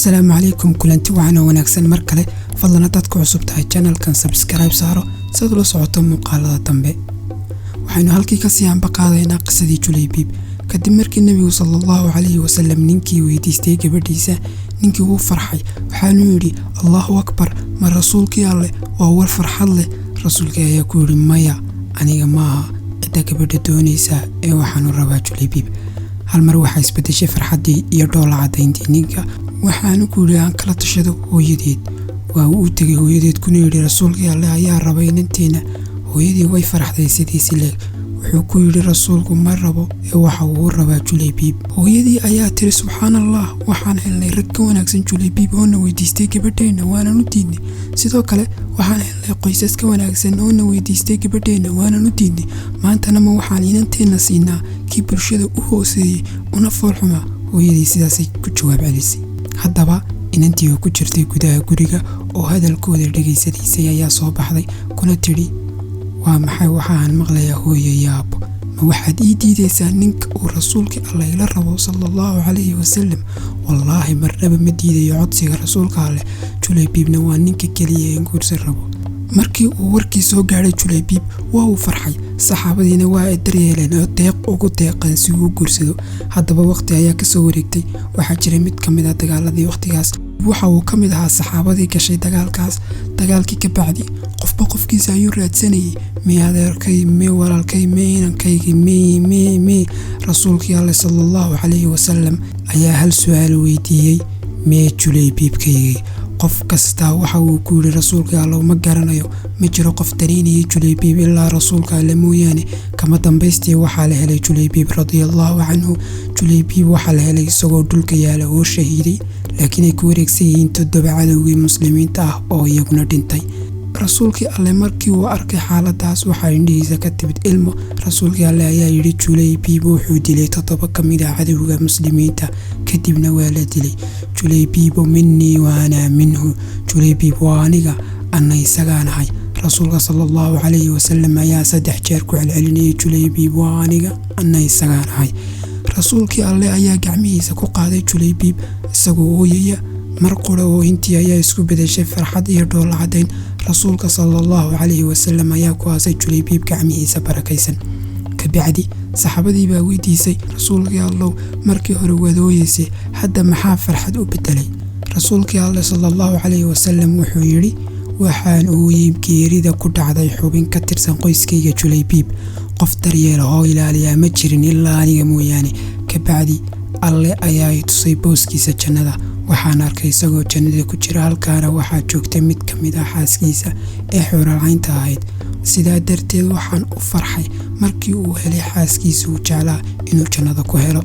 السلام عليكم كلنتي وعنا وناكسن مركله فضلنا dadku cusub tahay channelkan subscribe saaro sidoo la socoto muuqaalada dambe waxaynu halkii ka sii anbaqaadaynaa qisadii Julaybiib kadib markii nabigu sallallahu alayhi wasallam ninkii weydiistay gabadhiisa ninkii uu farxay waxaanu yiri Allahu akbar ma rasuulkii alle waa war farxad leh rasuulkii ayaa ku yiri maya aniga maaha cid gabadha doonaysa ee waxaanu rabaa Julaybiib hal mar waxa isbedeshay farxadii iyo dhoola cadayntii ninka waxaanu ku yiri aan kala tashado hooyadeed waa uu tagay hooyadeed kuna yiri rasuulkii alle ayaa rabay inanteena hooyadii way faraxday sidiisii leeg wuxuu ku yiri rasuulku ma rabo ee waxa uu rabaa Julaybiib hooyadii ayaa tiri subhanallah waxaan helnay rag ka wanaagsan Julaybiib oo na weydiistay gabadheena waana u diidnay sidoo kale waxaan helnay qoysas ka wanaagsan oo na weydiistay gabadheena waana u diidnay maantana ma waxaan inanteena siinaa kii bulshada u hooseeyay una foolxuma hooyadii sidaasay ku jawaab celisay haddaba inantii ku jirtay gudaha guriga oo hadalkooda dhageysanaysay ayaa soo baxday kuna tiri waa maxay waxaan maqlayaa hooyayaab ma waxaad ii diidaysaa ninka uu rasuulka alle ila rabo sallallahu alayhi wasallam wallahi marnaba ma diidayo codsiga rasuulka alle Julaybiibna waa ninka kaliya ee guursan rabo markii uu warkii soo gaaray Julaybiib waa uu farxay saxaabadiina waa ay daryeeleen oo deeq ugu deeqan si uu guursado haddaba waqti ayaa ka soo wareegtay waxa jiray mid kamid ah dagaaladii waqtigaas waxa uu kamid ahaa saxaabadii gashay dagaalkii ka bacdi qofkiisa ayuu raadsanayay miyadeerkay walaalkay inankaygi me rasuulkii alle sallallahu alayhi wasallam ayaa hal su'aal weydiiyay mee Julaybiibkaygi qof kasta waxa uu ku yiri rasuulka alle ma garanayo ma jiro qof dareynaya Julaybiib ilaa rasuulka alle mooyaane kama dambaystii waxa la helay Julaybiib radiyallahu anhu Julaybiib waxa la helay isagoo dhulka yaala oo shahiiday laakiin ay ku wareegsan yihiin toddoba cadowgii muslimiinta ah oo iyaguna dhintay rasuulkii alle markii uu arkay xaaladaas waxa indhihiisa ka timid ilmo rasuulkii alle ayaa yiri Julaybiib wuxuu dilay toddoba kamid ah cadowga muslimiinta kadibna waa la dilay Julaybiib minni wa ana minhu Julaybiib waa aniga anna isagaanahay rasuulka sallallahu alayhi wasallam ayaa 3 jeer ku celcelinayay Julaybiib waa aniga anna isagaanahay rasuulkii alle ayaa gacmihiisa ku qaaday Julaybiib isagoo ooyaya mar qura oo intii ayaa isku bedeshay farxad iyo dhoola cadayn rasuulka sallallahu alayhi wasallam ayaa ku aasay Julaybiib gacmihiisa barakaysan kabacdi saxaabadii baa weydiisay rasuulkii alle markii hore wadooyeysay hadda maxaa farxad u bedelay rasuulkii alle sallallahu alayhi wasallam wuxuu yiri waxaan ooyay geerida ku dhacday xubin ka tirsan qoyskayga Julaybiib qof daryeela oo ilaaliya ma jirin ilaa aniga mooyaane kabacdi alle ayaa i tusay booskiisa jannada waxaan arkay isagoo jannada ku jira halkaana waxaa joogtay mid kamid ah xaaskiisa ee xuralcaynta ahayd sidaa darteed waxaan u farxay markii uu helay xaaskiisa uu jeclaa inuu jannada ku helo